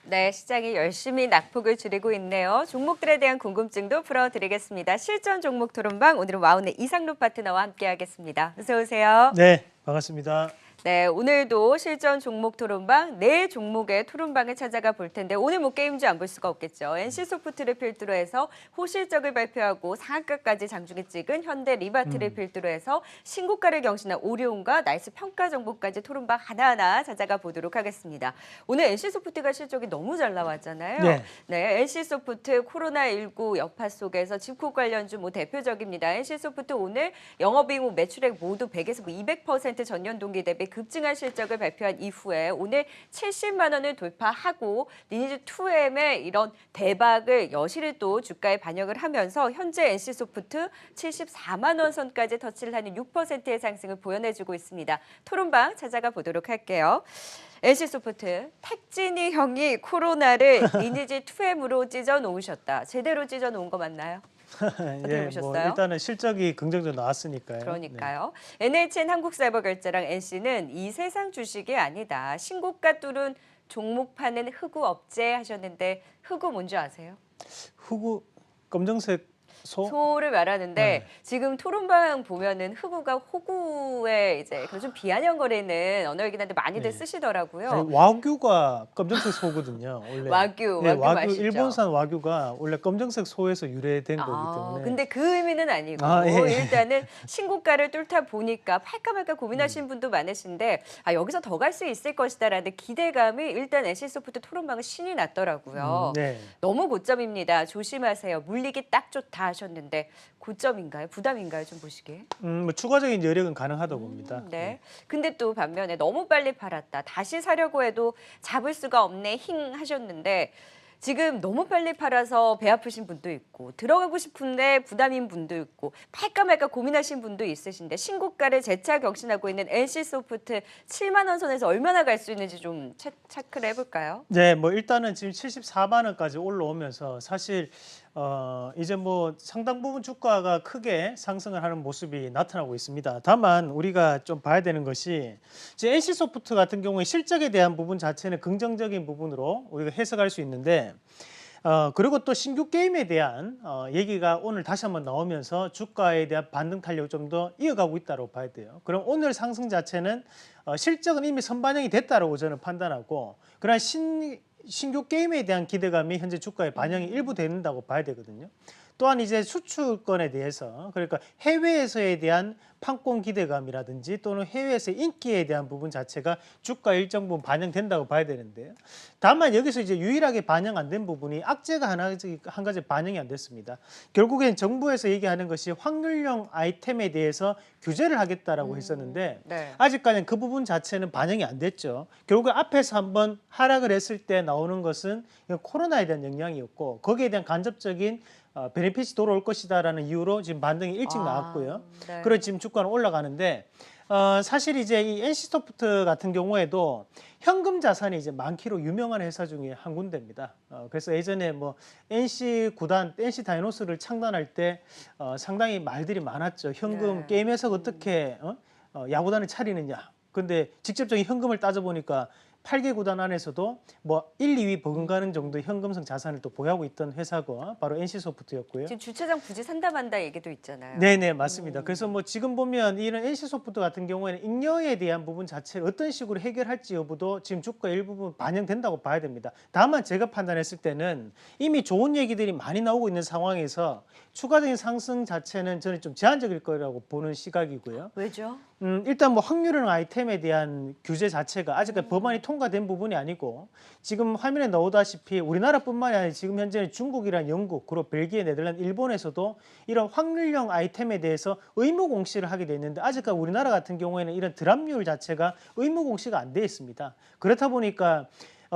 네, 시장이 열심히 낙폭을 줄이고 있네요. 종목들에 대한 궁금증도 풀어드리겠습니다. 실전 종목 토론방 오늘은 와운의 이상로 파트너와 함께하겠습니다. 어서 오세요. 네, 반갑습니다. 네, 오늘도 실전 종목 토론방 네 종목의 토론방을 찾아가 볼 텐데 오늘 뭐 게임즈 안 볼 수가 없겠죠. NC소프트를 필두로 해서 호실적을 발표하고 상한가까지 장중에 찍은 현대 리바트를 필두로 해서 신고가를 경신한 오리온과 나이스 평가 정보까지 토론방 하나하나 찾아가 보도록 하겠습니다. 오늘 NC소프트가 실적이 너무 잘 나왔잖아요. 네. 네, NC소프트 코로나19 여파 속에서 집콕 관련주 뭐 대표적입니다. NC소프트 오늘 영업이익, 매출액 모두 100에서 200% 전년 동기 대비 급증한 실적을 발표한 이후에 오늘 70만 원을 돌파하고 리니지 2M의 이런 대박을 여실히 또 주가에 반영을 하면서 현재 NC소프트 74만 원 선까지 터치를 하는 6%의 상승을 보여내주고 있습니다. 토론방 찾아가 보도록 할게요. NC소프트, 택진이 형이 코로나를 리니지 2M으로 찢어 놓으셨다. 제대로 찢어 놓은 거 맞나요? 어떻게 보셨어요? 일단은 실적이 긍정적으로 나왔으니까요. 그러니까요. NHN 한국사이버결제랑 NC는 이 세상 주식이 아니다. 신고가 뚫은 종목 파는 흑우 업체 하셨는데 흑우 뭔지 아세요? 흑우 검정색 소? 소를 말하는데 네. 지금 토론방 보면은 흑우가 호구에 이제 좀 비아냥거리는 언어이긴 한데 많이들 네. 쓰시더라고요. 아니, 와규가 검정색 소거든요. 원래. 와규 네, 맛있죠. 일본산 와규가 원래 검정색 소에서 유래된 거기 때문에. 근데 그 의미는 아니고 예. 일단은 신고가를 뚫다 보니까 팔까 말까 고민하신 분도 많으신데 여기서 더 갈 수 있을 것이다라는 기대감이 일단 NC소프트 토론방은 신이 났더라고요. 네. 너무 고점입니다. 조심하세요. 물리기 딱 좋다 하셨는데 고점인가요? 부담인가요? 좀 보시기에. 뭐 추가적인 여력은 가능하다고 봅니다. 네. 근데 또 반면에 너무 빨리 팔았다. 다시 사려고 해도 잡을 수가 없네. 힝 하셨는데 지금 너무 빨리 팔아서 배 아프신 분도 있고 들어가고 싶은데 부담인 분도 있고 팔까 말까 고민하신 분도 있으신데 신고가를 재차 경신하고 있는 NC소프트 7만 원 선에서 얼마나 갈 수 있는지 좀 체크를 해볼까요? 네, 뭐 일단은 지금 74만 원까지 올라오면서 사실 이제 뭐 상당 부분 주가가 크게 상승을 하는 모습이 나타나고 있습니다. 다만 우리가 좀 봐야 되는 것이 이제 NC소프트 같은 경우에 실적에 대한 부분 자체는 긍정적인 부분으로 우리가 해석할 수 있는데 그리고 또 신규 게임에 대한 얘기가 오늘 다시 한번 나오면서 주가에 대한 반등 탄력을 좀 더 이어가고 있다고 봐야 돼요. 그럼 오늘 상승 자체는 실적은 이미 선반영이 됐다고 저는 판단하고 그러나 신규 게임에 대한 기대감이 현재 주가에 반영이 일부 된다고 봐야 되거든요. 또한 이제 수출권에 대해서 그러니까 해외에서에 대한 판권 기대감이라든지 또는 해외에서의 인기에 대한 부분 자체가 주가 일정 부분 반영된다고 봐야 되는데요. 다만 여기서 이제 유일하게 반영 안 된 부분이 악재가 한 가지 반영이 안 됐습니다. 결국엔 정부에서 얘기하는 것이 확률형 아이템에 대해서 규제를 하겠다라고 했었는데 네. 아직까지는 그 부분 자체는 반영이 안 됐죠. 결국 앞에서 한번 하락을 했을 때 나오는 것은 코로나에 대한 영향이었고 거기에 대한 간접적인 베네핏이 돌아올 것이다라는 이유로 지금 반등이 일찍 나왔고요. 네. 그리고 지금 주가는 올라가는데 사실 이제 이 NC소프트 같은 경우에도 현금 자산이 이제 많기로 유명한 회사 중에 한 군데입니다. 그래서 예전에 뭐 NC 구단, NC 다이노스를 창단할 때 상당히 말들이 많았죠. 현금 네. 게임에서 어떻게 야구단을 차리느냐. 근데 직접적인 현금을 따져보니까 8개 구단 안에서도 뭐 1, 2위 버금가는 정도의 현금성 자산을 또 보유하고 있던 회사가 바로 NC소프트였고요. 지금 주차장 굳이 산다 만다 얘기도 있잖아요. 네네, 맞습니다. 그래서 뭐 지금 보면 이런 NC소프트 같은 경우에는 잉여에 대한 부분 자체를 어떤 식으로 해결할지 여부도 지금 주가 일부분 반영된다고 봐야 됩니다. 다만 제가 판단했을 때는 이미 좋은 얘기들이 많이 나오고 있는 상황에서 추가적인 상승 자체는 저는 좀 제한적일 거라고 보는 시각이고요. 왜죠? 일단 뭐 확률형 아이템에 대한 규제 자체가 아직까지 법안이 통과된 부분이 아니고 지금 화면에 나오다시피 우리나라뿐만이 아니라 지금 현재 중국이랑 영국, 그리고 벨기에, 네덜란드, 일본에서도 이런 확률형 아이템에 대해서 의무 공시를 하게 돼 있는데 아직까지 우리나라 같은 경우에는 이런 드랍률 자체가 의무 공시가 안 돼 있습니다. 그렇다 보니까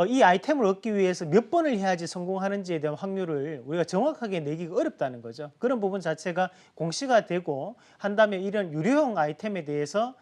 이 아이템을 얻기 위해서 몇 번을 해야지 성공하는지에 대한 확률을 우리가 정확하게 내기가 어렵다는 거죠. 그런 부분 자체가 공시가 되고 한다면 이런 유료형 아이템에 대해서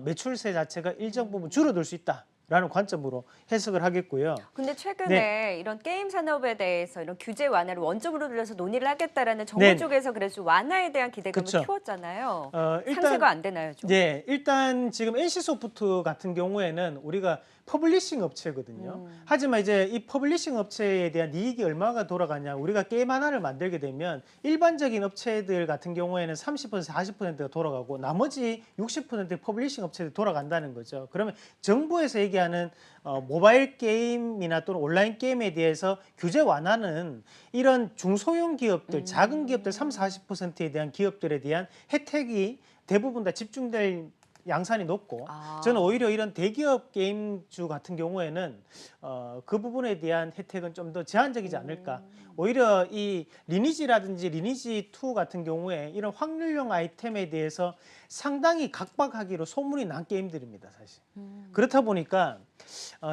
매출세 자체가 일정 부분 줄어들 수 있다라는 관점으로 해석을 하겠고요. 근데 최근에 네. 이런 게임 산업에 대해서 이런 규제 완화를 원점으로 들여서 논의를 하겠다라는 정부 네. 쪽에서 그래서 완화에 대한 기대감을 그쵸. 키웠잖아요. 일단 상세가 안 되나요, 좀? 네, 일단 지금 NC소프트 같은 경우에는 우리가 퍼블리싱 업체거든요. 하지만 이제 이 퍼블리싱 업체에 대한 이익이 얼마가 돌아가냐. 우리가 게임 하나를 만들게 되면 일반적인 업체들 같은 경우에는 30%, 40%가 돌아가고 나머지 60% 퍼블리싱 업체들 돌아간다는 거죠. 그러면 정부에서 얘기하는 모바일 게임이나 또는 온라인 게임에 대해서 규제 완화는 이런 중소형 기업들, 작은 기업들 30, 40%에 대한 기업들에 대한 혜택이 대부분 다 집중될 양산이 높고 저는 오히려 이런 대기업 게임주 같은 경우에는 그 부분에 대한 혜택은 좀 더 제한적이지 않을까. 오히려 이 리니지라든지 리니지 2 같은 경우에 이런 확률형 아이템에 대해서 상당히 각박하기로 소문이 난 게임들입니다, 사실. 그렇다 보니까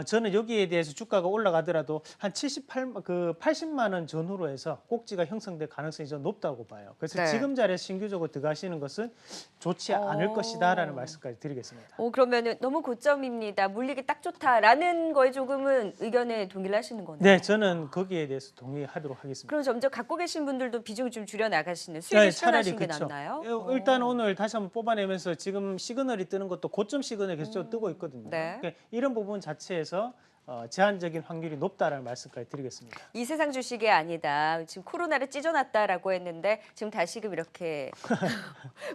저는 여기에 대해서 주가가 올라가더라도 한 80만 원 전후로 해서 꼭지가 형성될 가능성이 좀 높다고 봐요. 그래서 네. 지금 자리에 신규적으로 들어가시는 것은 좋지 않을 것이다라는 말씀까지 드리겠습니다. 그러면은 너무 고점입니다. 물리기 딱 좋다라는 거에 조금은 의견에 동일하시는 거네요. 네, 저는 거기에 대해서 동의하도록 하겠습니다. 그럼 점점 갖고 계신 분들도 비중을 좀 줄여 나가시는 수익을 실현하시는 게 그렇죠. 낫나요? 일단 오늘 다시 한번 뽑아내면서 지금 시그널이 뜨는 것도 고점 시그널 계속 뜨고 있거든요. 네. 그러니까 이런 부분 자체에서 제한적인 확률이 높다라는 말씀까지 드리겠습니다. 이 세상 주식이 아니다. 지금 코로나를 찢어놨다라고 했는데 지금 다시금 이렇게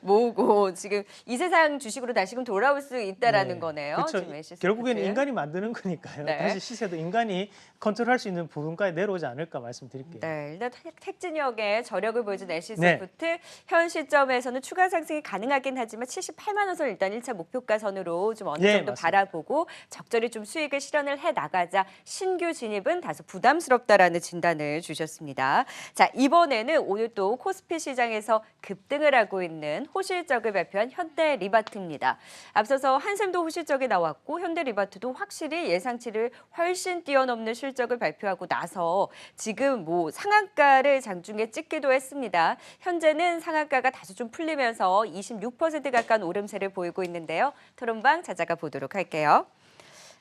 모으고 지금 이 세상 주식으로 다시금 돌아올 수 있다라는 거네요. 그렇죠. 지금 SSFT. 결국에는 인간이 만드는 거니까요. 네. 다시 시세도 인간이 컨트롤할 수 있는 부분까지 내려오지 않을까 말씀드릴게요. 네, 일단 택진역의 저력을 보여준 SC소프트 현 시점에서는 추가 상승이 가능하긴 하지만 78만 원 선 일단 1차 목표가 선으로 좀 어느 정도 맞습니다. 바라보고 적절히 좀 수익을 실현을 해 나가자 신규 진입은 다소 부담스럽다라는 진단을 주셨습니다. 자, 이번에는 오늘 또 코스피 시장에서 급등을 하고 있는 호실적을 발표한 현대리바트입니다. 앞서서 한샘도 호실적이 나왔고 현대리바트도 확실히 예상치를 훨씬 뛰어넘는 실적을 발표하고 나서 지금 뭐 상한가를 장중에 찍기도 했습니다. 현재는 상한가가 다소 좀 풀리면서 26% 가까운 오름세를 보이고 있는데요. 토론방 찾아가 보도록 할게요.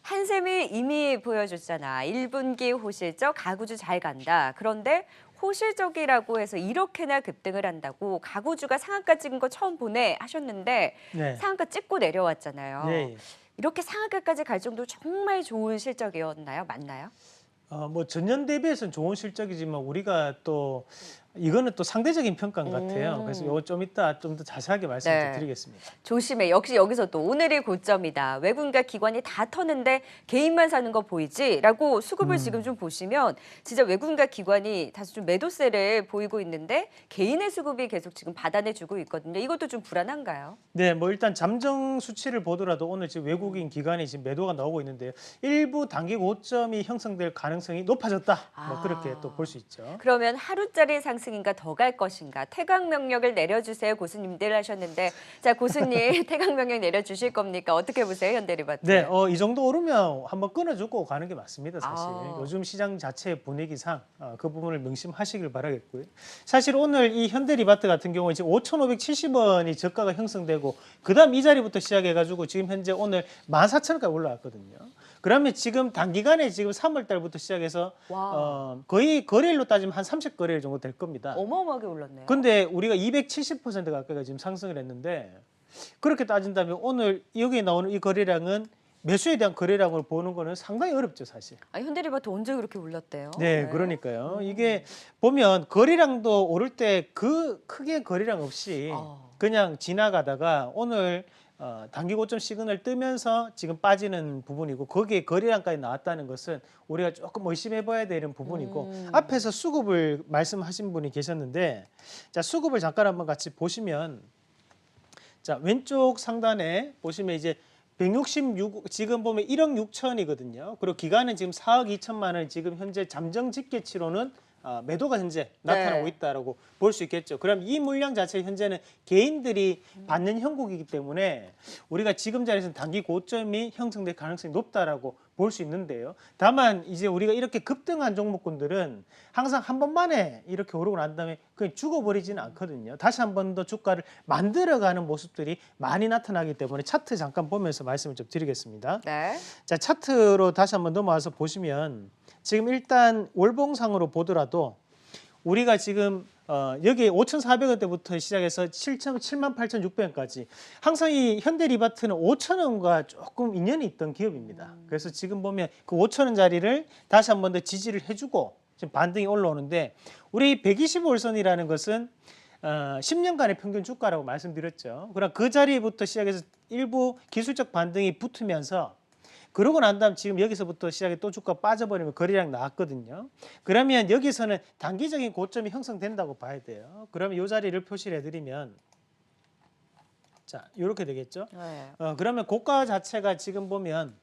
한샘이 이미 보여줬잖아. 1분기 호실적 가구주 잘 간다. 그런데 호실적이라고 해서 이렇게나 급등을 한다고 가구주가 상한가 찍은 거 처음 보네 하셨는데 네. 상한가 찍고 내려왔잖아요. 네. 이렇게 상한가까지 갈 정도로 정말 좋은 실적이었나요? 맞나요? 뭐 전년 대비해서는 좋은 실적이지만 우리가 또 이거는 또 상대적인 평가인 것 같아요. 그래서 이거 좀 이따 좀 더 자세하게 말씀 네. 드리겠습니다. 조심해. 역시 여기서 또 오늘이 고점이다. 외국인과 기관이 다 터는데 개인만 사는 거 보이지? 라고 수급을 지금 좀 보시면 진짜 외국인과 기관이 다소 좀 매도세를 보이고 있는데 개인의 수급이 계속 지금 받아내주고 있거든요. 이것도 좀 불안한가요? 네, 뭐 일단 잠정 수치를 보더라도 오늘 지금 외국인 기관이 지금 매도가 나오고 있는데요. 일부 단기 고점이 형성될 가능성이 높아졌다. 뭐 그렇게 또 볼 수 있죠. 그러면 하루짜리 상승인가 더 갈 것인가? 태강 명령을 내려주세요. 고수님들 하셨는데 자 고수님 태강 명령 내려주실 겁니까? 어떻게 보세요 현대리바트? 네, 이 정도 오르면 한번 끊어주고 가는 게 맞습니다, 사실. 아. 요즘 시장 자체의 분위기상 그 부분을 명심하시길 바라겠고요. 사실 오늘 이 현대리바트 같은 경우에 지금 5,570원이 저가가 형성되고 그다음 이 자리부터 시작해가지고 지금 현재 오늘 14,000원까지 올라왔거든요. 그러면 지금 단기간에 지금 3월 달부터 시작해서 거의 거래일로 따지면 한 30거래일 정도 될 겁니다. 어마어마하게 올랐네요. 근데 우리가 270% 가까이가 지금 상승을 했는데 그렇게 따진다면 오늘 여기에 나오는 이 거래량은 매수에 대한 거래량을 보는 거는 상당히 어렵죠, 사실. 현대리바트 언제 그렇게 올랐대요? 네, 그러니까요. 이게 보면 거래량도 오를 때 그 크게 거래량 없이 그냥 지나가다가 오늘 단기 고점 시그널 뜨면서 지금 빠지는 부분이고 거기에 거래량까지 나왔다는 것은 우리가 조금 의심해 봐야 되는 부분이고 앞에서 수급을 말씀하신 분이 계셨는데 자, 수급을 잠깐 한번 같이 보시면 자, 왼쪽 상단에 보시면 이제 166 지금 보면 1억 6천이거든요. 그리고 기간은 지금 4억 2천만 원 지금 현재 잠정 집계치로는 매도가 현재 나타나고 있다라고 볼 수 있겠죠. 그럼 이 물량 자체 현재는 개인들이 받는 형국이기 때문에 우리가 지금 자리에서는 단기 고점이 형성될 가능성이 높다라고 볼 수 있는데요. 다만 이제 우리가 이렇게 급등한 종목군들은 항상 한 번만에 이렇게 오르고 난 다음에 그냥 죽어버리지는 않거든요. 다시 한 번 더 주가를 만들어가는 모습들이 많이 나타나기 때문에 차트 잠깐 보면서 말씀을 좀 드리겠습니다. 네. 자, 차트로 다시 한번 넘어와서 보시면 지금 일단 월봉상으로 보더라도 우리가 지금 여기 5,400원대부터 시작해서 78,600원까지 항상 이 현대리바트는 5,000원과 조금 인연이 있던 기업입니다. 그래서 지금 보면 그 5,000원짜리를 다시 한 번 더 지지를 해주고 지금 반등이 올라오는데 우리 125일선이라는 것은 10년간의 평균 주가라고 말씀드렸죠. 그럼 그 자리부터 시작해서 일부 기술적 반등이 붙으면서 그러고 난 다음 지금 여기서부터 시작해 또 주가 빠져버리면 거래량 나왔거든요. 그러면 여기서는 단기적인 고점이 형성된다고 봐야 돼요. 그러면 이 자리를 표시를 해드리면 자 이렇게 되겠죠. 네. 그러면 고가 자체가 지금 보면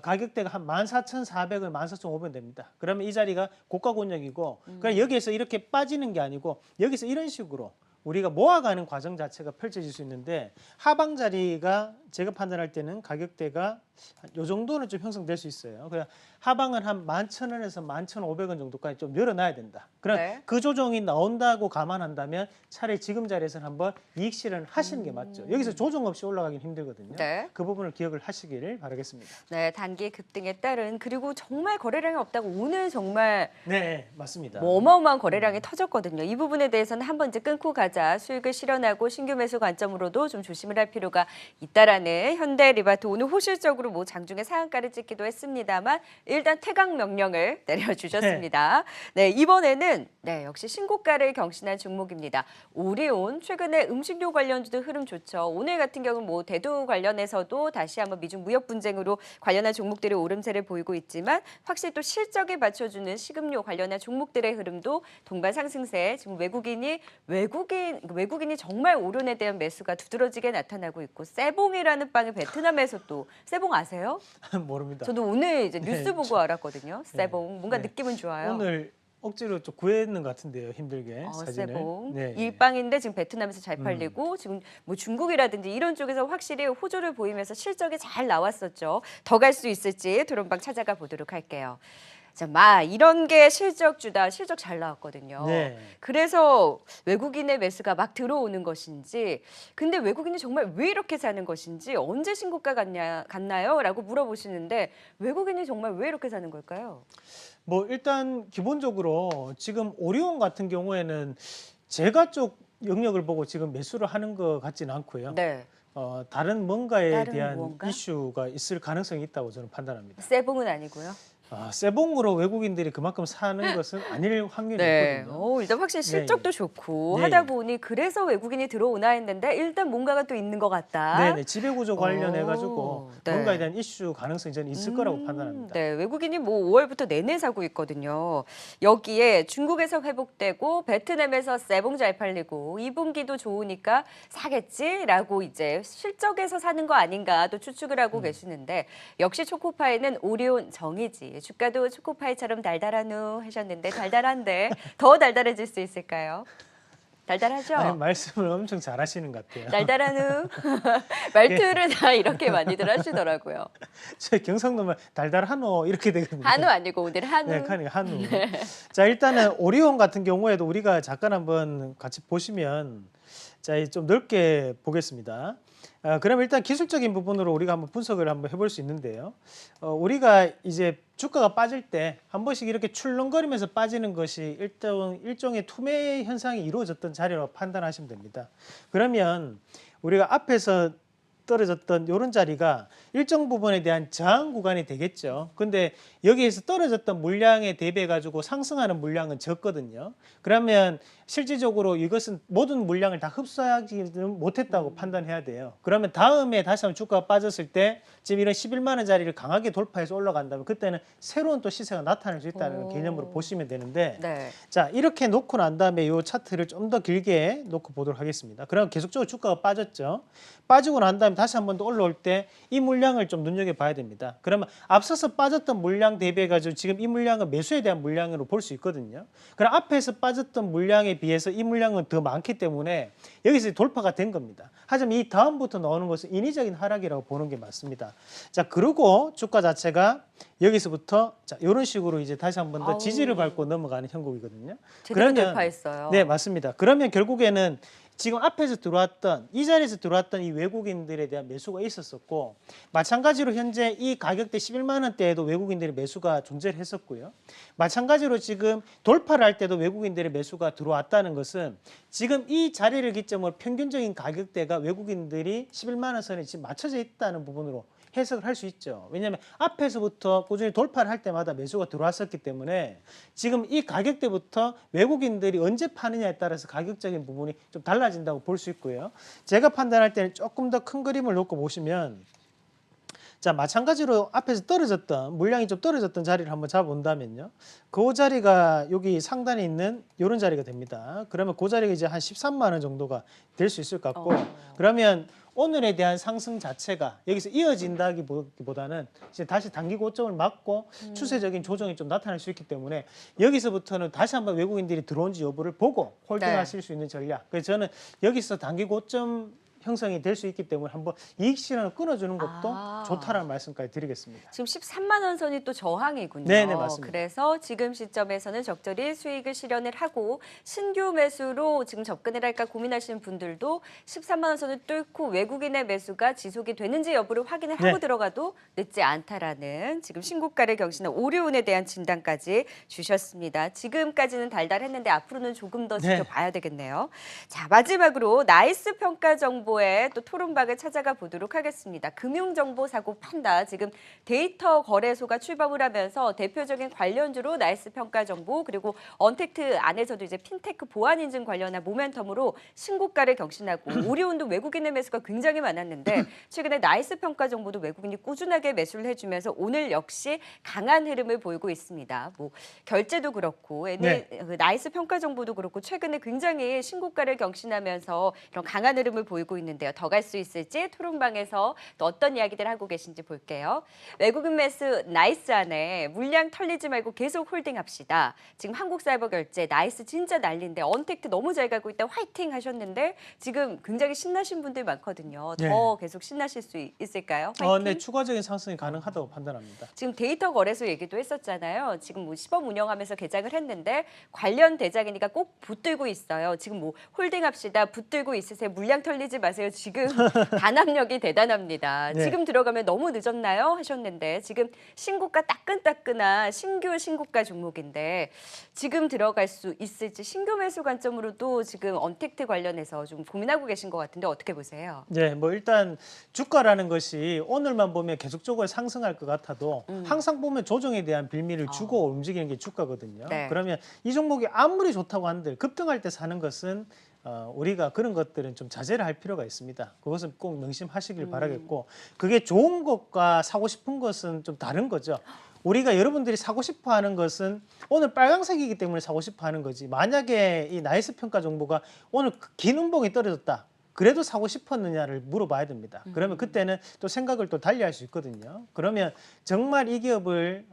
가격대가 한 14,400원, 14,500원 됩니다. 그러면 이 자리가 고가 권역이고 그럼 여기에서 이렇게 빠지는 게 아니고 여기서 이런 식으로 우리가 모아가는 과정 자체가 펼쳐질 수 있는데 하방 자리가 제가 판단할 때는 가격대가 이 정도는 좀 형성될 수 있어요. 그냥 하방은 한 11,000원에서 11,500원 정도까지 좀 늘어나야 된다. 그럼 네. 그 조정이 나온다고 감안한다면 차라리 지금 자리에서는 한번 이익 실현을 하시는 게 맞죠. 여기서 조정 없이 올라가긴 힘들거든요. 네. 그 부분을 기억을 하시기를 바라겠습니다. 네, 단기 급등에 따른 그리고 정말 거래량이 없다고 오늘 정말 네, 맞습니다. 뭐 어마어마한 거래량이 터졌거든요. 이 부분에 대해서는 한번 이제 끊고 가자. 수익을 실현하고 신규 매수 관점으로도 좀 조심을 할 필요가 있다라는 현대리바트 오늘 호실적으로 뭐 장중에 상한가를 찍기도 했습니다만 일단 퇴강 명령을 내려주셨습니다. 네, 이번에는 네, 역시 신고가를 경신한 종목입니다. 오리온 최근에 음식료 관련주도 흐름 좋죠. 오늘 같은 경우는 뭐 대두 관련해서도 다시 한번 미중 무역 분쟁으로 관련한 종목들이 오름세를 보이고 있지만 확실히 또 실적에 받쳐주는 식음료 관련한 종목들의 흐름도 동반 상승세. 지금 외국인이 정말 오른에 대한 매수가 두드러지게 나타나고 있고 세봉이라는 빵이 베트남에서 또 세봉 아세요? 모릅니다. 저도 오늘 이제 네, 뉴스 보고 알았거든요. 세봉 뭔가 네. 느낌은 좋아요. 오늘 억지로 좀 구했는 것 같은데요, 힘들게 사진을. 세봉 네. 이 빵인데 지금 베트남에서 잘 팔리고 지금 뭐 중국이라든지 이런 쪽에서 확실히 호조를 보이면서 실적이 잘 나왔었죠. 더 갈 수 있을지 도론방 찾아가 보도록 할게요. 자, 이런 게 실적주다. 실적 잘 나왔거든요. 네. 그래서 외국인의 매수가 막 들어오는 것인지, 근데 외국인이 정말 왜 이렇게 사는 것인지, 언제 신고가 갔나요? 라고 물어보시는데 외국인이 정말 왜 이렇게 사는 걸까요? 뭐 일단 기본적으로 지금 오리온 같은 경우에는 제가 쪽 영역을 보고 지금 매수를 하는 것 같지는 않고요. 네. 다른 뭔가에 다른 대한 무언가? 이슈가 있을 가능성이 있다고 저는 판단합니다. 세봉은 아니고요. 세봉으로 외국인들이 그만큼 사는 것은 아닐 확률이 네. 있거든요. 일단 확실히 실적도 좋고 네. 하다 보니 그래서 외국인이 들어오나 했는데 일단 뭔가가 또 있는 것 같다. 네네, 지배구조 관련해 가지고 오, 네. 뭔가에 대한 이슈 가능성이 저는 있을 거라고 판단합니다. 네, 외국인이 뭐 5월부터 내내 사고 있거든요. 여기에 중국에서 회복되고 베트남에서 세봉 잘 팔리고 2분기도 좋으니까 사겠지라고 이제 실적에서 사는 거 아닌가 또 추측을 하고 계시는데 역시 초코파이는 오리온 정이지. 주가도 초코파이처럼 달달한 후 하셨는데 달달한데 더 달달해질 수 있을까요? 달달하죠? 아니, 말씀을 엄청 잘하시는 것 같아요. 달달한 후 말투를 다 이렇게 많이들 하시더라고요. 제 경상도말 달달한호 이렇게 되거든요. 한우 아니고 오늘 한우. 네, 한우. 자, 일단은 오리온 같은 경우에도 우리가 잠깐 한번 같이 보시면 자, 좀 넓게 보겠습니다. 그럼 일단 기술적인 부분으로 우리가 한번 분석을 한번 해볼 수 있는데요. 우리가 이제 주가가 빠질 때 한 번씩 이렇게 출렁거리면서 빠지는 것이 일종의 투매 현상이 이루어졌던 자리라고 판단하시면 됩니다. 그러면 우리가 앞에서 떨어졌던 이런 자리가 일정 부분에 대한 저항 구간이 되겠죠. 근데 여기에서 떨어졌던 물량에 대비해 가지고 상승하는 물량은 적거든요. 그러면 실질적으로 이것은 모든 물량을 다 흡수하지는 못했다고 판단해야 돼요. 그러면 다음에 다시 한번 주가가 빠졌을 때 지금 이런 11만 원 자리를 강하게 돌파해서 올라간다면 그때는 새로운 또 시세가 나타날 수 있다는 개념으로 보시면 되는데 네. 자, 이렇게 놓고 난 다음에 이 차트를 좀 더 길게 놓고 보도록 하겠습니다. 그럼 계속적으로 주가가 빠졌죠. 빠지고 난 다음에 다시 한 번 더 올라올 때 이 물량을 좀 눈여겨봐야 됩니다. 그러면 앞서서 빠졌던 물량 대비해 가지고 지금 이 물량은 매수에 대한 물량으로 볼 수 있거든요. 그럼 앞에서 빠졌던 물량에 비해서 이 물량은 더 많기 때문에 여기서 돌파가 된 겁니다. 하지만 이 다음부터 나오는 것은 인위적인 하락이라고 보는 게 맞습니다. 자, 그리고 주가 자체가 여기서부터 자, 이런 식으로 이제 다시 한 번 더 지지를 밟고 넘어가는 형국이거든요. 제대로 돌파했어요. 네, 맞습니다. 그러면 결국에는 지금 앞에서 들어왔던 이 자리에서 들어왔던 이 외국인들에 대한 매수가 있었었고 마찬가지로 현재 이 가격대 11만 원대에도 외국인들의 매수가 존재를 했었고요. 마찬가지로 지금 돌파를 할 때도 외국인들의 매수가 들어왔다는 것은 지금 이 자리를 기점으로 평균적인 가격대가 외국인들이 11만 원 선에 지금 맞춰져 있다는 부분으로 해석을 할 수 있죠. 왜냐하면 앞에서부터 꾸준히 돌파를 할 때마다 매수가 들어왔었기 때문에 지금 이 가격대부터 외국인들이 언제 파느냐에 따라서 가격적인 부분이 좀 달라진다고 볼 수 있고요. 제가 판단할 때는 조금 더 큰 그림을 놓고 보시면 자, 마찬가지로 앞에서 떨어졌던 물량이 좀 떨어졌던 자리를 한번 잡아본다면요. 그 자리가 여기 상단에 있는 이런 자리가 됩니다. 그러면 그 자리가 이제 한 13만 원 정도가 될 수 있을 것 같고 그러면 오늘에 대한 상승 자체가 여기서 이어진다기보다는 이제 다시 단기 고점을 맞고 추세적인 조정이 좀 나타날 수 있기 때문에 여기서부터는 다시 한번 외국인들이 들어온지 여부를 보고 홀딩하실 수 있는 전략. 그래서 저는 여기서 단기 고점 형성이 될 수 있기 때문에 한번 이익 실현을 끊어주는 것도 좋다라는 말씀까지 드리겠습니다. 지금 13만 원 선이 또 저항이군요. 네네, 맞습니다. 그래서 지금 시점에서는 적절히 수익을 실현을 하고 신규 매수로 지금 접근을 할까 고민하시는 분들도 13만 원 선을 뚫고 외국인의 매수가 지속이 되는지 여부를 확인을 하고 네. 들어가도 늦지 않다라는 지금 신고가를 경신한 오류운에 대한 진단까지 주셨습니다. 지금까지는 달달했는데 앞으로는 조금 더 네. 지켜봐야 되겠네요. 자, 마지막으로 나이스 평가 정보에 또 토론박을 찾아가 보도록 하겠습니다. 금융정보사고 판다. 지금 데이터 거래소가 출범을 하면서 대표적인 관련주로 나이스 평가 정보 그리고 언택트 안에서도 이제 핀테크 보안 인증 관련한 모멘텀으로 신고가를 경신하고 오리온도 외국인의 매수가 굉장히 많았는데 최근에 나이스 평가 정보도 외국인이 꾸준하게 매수를 해주면서 오늘 역시 강한 흐름을 보이고 있습니다. 뭐 결제도 그렇고 그 나이스 평가 정보도 그렇고 최근에 굉장히 신고가를 경신하면서 이런 강한 흐름을 보이고 있는데요. 더 갈 수 있을지 토론방에서 또 어떤 이야기들 하고 계신지 볼게요. 외국인 매수 나이스 안에 물량 털리지 말고 계속 홀딩합시다. 지금 한국사이버결제 나이스 진짜 난리인데 언택트 너무 잘 가고 있다 화이팅 하셨는데 지금 굉장히 신나신 분들 많거든요. 더 계속 신나실 수 있을까요? 화이팅? 네, 추가적인 상승이 가능하다고 판단합니다. 지금 데이터 거래소 얘기도 했었잖아요. 지금 뭐 시범 운영하면서 개장을 했는데 관련 대장이니까 꼭 붙들고 있어요. 지금 뭐 홀딩합시다. 붙들고 있으세요. 물량 털리지 마세요. 지금 단합력이 대단합니다. 네. 지금 들어가면 너무 늦었나요? 하셨는데 지금 신고가 따끈따끈한 신규 신고가 종목인데 지금 들어갈 수 있을지 신규 매수 관점으로도 지금 언택트 관련해서 좀 고민하고 계신 것 같은데 어떻게 보세요? 네, 뭐 일단 주가라는 것이 오늘만 보면 계속적으로 상승할 것 같아도 항상 보면 조정에 대한 빌미를 주고 움직이는 게 주가거든요. 네. 그러면 이 종목이 아무리 좋다고 한들 급등할 때 사는 것은 우리가 그런 것들은 좀 자제를 할 필요가 있습니다. 그것은 꼭 명심하시길 바라겠고 그게 좋은 것과 사고 싶은 것은 좀 다른 거죠. 우리가 여러분들이 사고 싶어 하는 것은 오늘 빨강색이기 때문에 사고 싶어 하는 거지. 만약에 이 나이스 평가 정보가 오늘 긴 음봉이 떨어졌다. 그래도 사고 싶었느냐를 물어봐야 됩니다. 그러면 그때는 또 생각을 또 달리할 수 있거든요. 그러면 정말 이 기업을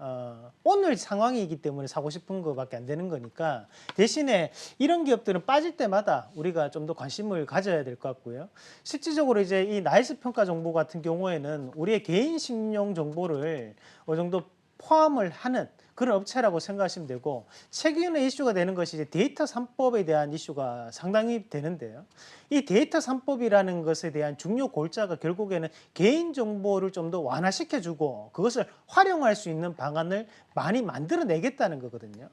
오늘 상황이기 때문에 사고 싶은 것밖에 안 되는 거니까 대신에 이런 기업들은 빠질 때마다 우리가 좀 더 관심을 가져야 될 것 같고요. 실질적으로 이제 이 나이스 평가 정보 같은 경우에는 우리의 개인 신용 정보를 어느 정도 포함을 하는 그런 업체라고 생각하시면 되고 최근에 이슈가 되는 것이 이제 데이터 3법에 대한 이슈가 상당히 되는데요. 이 데이터 3법이라는 것에 대한 중요 골자가 결국에는 개인 정보를 좀 더 완화시켜주고 그것을 활용할 수 있는 방안을 많이 만들어내겠다는 거거든요.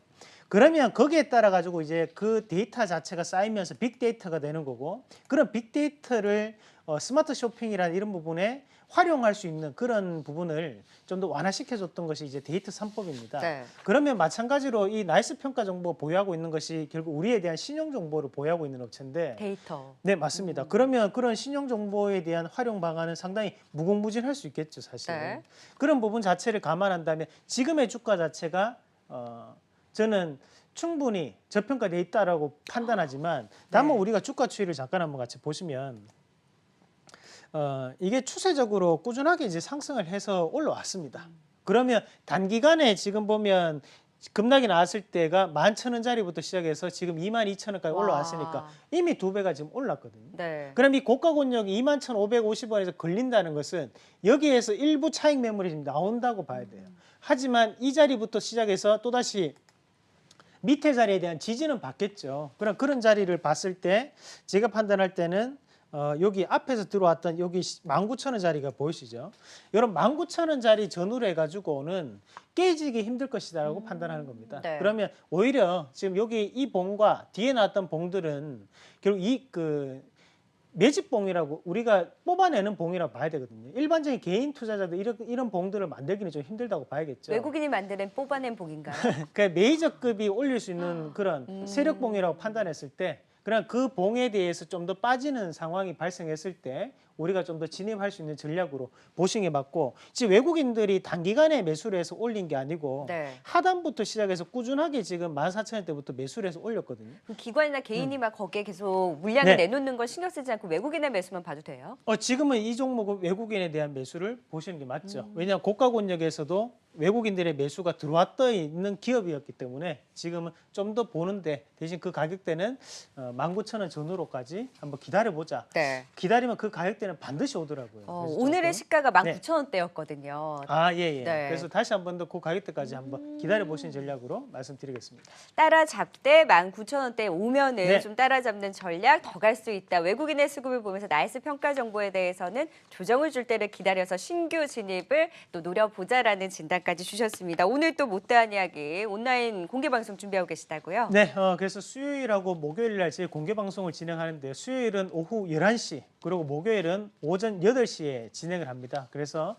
그러면 거기에 따라 가지고 이제 그 데이터 자체가 쌓이면서 빅데이터가 되는 거고 그런 빅데이터를 스마트 쇼핑이라는 이런 부분에 활용할 수 있는 그런 부분을 좀 더 완화시켜줬던 것이 이제 데이터 3법입니다. 네. 그러면 마찬가지로 이 나이스 평가 정보 보유하고 있는 것이 결국 우리에 대한 신용 정보를 보유하고 있는 업체인데 데이터. 네, 맞습니다. 그러면 그런 신용 정보에 대한 활용 방안은 상당히 무궁무진할 수 있겠죠, 사실. 네. 그런 부분 자체를 감안한다면 지금의 주가 자체가 저는 충분히 저평가돼 있다라고 판단하지만 다만 우리가 주가 추이를 잠깐 한번 같이 보시면 이게 추세적으로 꾸준하게 이제 상승을 해서 올라왔습니다. 그러면 단기간에 지금 보면 급락이 나왔을 때가 11,000원짜리부터 시작해서 지금 22,000원까지 올라왔으니까 이미 2배가 지금 올랐거든요. 네. 그럼 이 고가 권역이 21,550원에서 걸린다는 것은 여기에서 일부 차익 매물이 지금 나온다고 봐야 돼요. 하지만 이 자리부터 시작해서 또다시 밑에 자리에 대한 지지는 받겠죠. 그런 자리를 봤을 때 제가 판단할 때는 여기 앞에서 들어왔던 여기 19,000원 자리가 보이시죠? 이런 19,000원 자리 전후로 해가지고는 깨지기 힘들 것이다라고 판단하는 겁니다. 네. 그러면 오히려 지금 여기 이 봉과 뒤에 나왔던 봉들은 결국 매집봉이라고 우리가 뽑아내는 봉이라고 봐야 되거든요. 일반적인 개인 투자자들 이런 봉들을 만들기는 좀 힘들다고 봐야겠죠. 외국인이 만드는 뽑아낸 복인가요? 그 메이저급이 올릴 수 있는 그런 세력봉이라고 판단했을 때 그냥 그 봉에 대해서 좀 더 빠지는 상황이 발생했을 때 우리가 좀 더 진입할 수 있는 전략으로 보시는 게 맞고 지금 외국인들이 단기간에 매수를 해서 올린 게 아니고 네. 하단부터 시작해서 꾸준하게 지금 14,000원대부터 매수를 해서 올렸거든요. 그 기관이나 개인이 막 거기에 계속 물량을 네. 내놓는 걸 신경 쓰지 않고 외국인의 매수만 봐도 돼요? 지금은 이 종목은 외국인에 대한 매수를 보시는 게 맞죠. 왜냐하면 고가 권역에서도 외국인들의 매수가 들어왔다 있는 기업이었기 때문에 지금은 좀 더 보는데 대신 그 가격대는 19,000원 전후로까지 한번 기다려보자. 네. 기다리면 그 가격대는 반드시 오더라고요. 그래서 오늘의 조금. 시가가 네. 19,000원대였거든요. 아, 예. 네. 그래서 다시 한 번 더 그 가격대까지 한번 기다려 보시는 전략으로 말씀드리겠습니다. 따라잡되 19,000원대 오면은 네. 좀 따라잡는 전략 더 갈 수 있다. 외국인의 수급을 보면서 나이스 평가 정보에 대해서는 조정을 줄 때를 기다려서 신규 진입을 또 노려보자라는 진단까지 주셨습니다. 오늘 또 못다한 이야기 온라인 공개 방송 준비하고 계시다고요? 네, 그래서 수요일하고 목요일 날 제 공개 방송을 진행하는데 수요일은 오후 11시 그리고 목요일은 오전 8시에 진행을 합니다. 그래서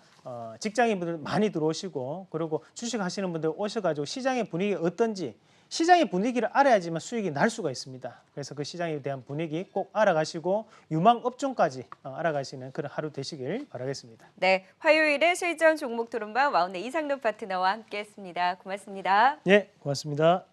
직장인분들 많이 들어오시고 그리고 주식하시는 분들 오셔가지고 시장의 분위기가 어떤지 시장의 분위기를 알아야지만 수익이 날 수가 있습니다. 그래서 그 시장에 대한 분위기 꼭 알아가시고 유망 업종까지 알아가시는 그런 하루 되시길 바라겠습니다. 네, 화요일에 실전 종목 토론방 와운의 이상록 파트너와 함께했습니다. 고맙습니다. 예, 고맙습니다.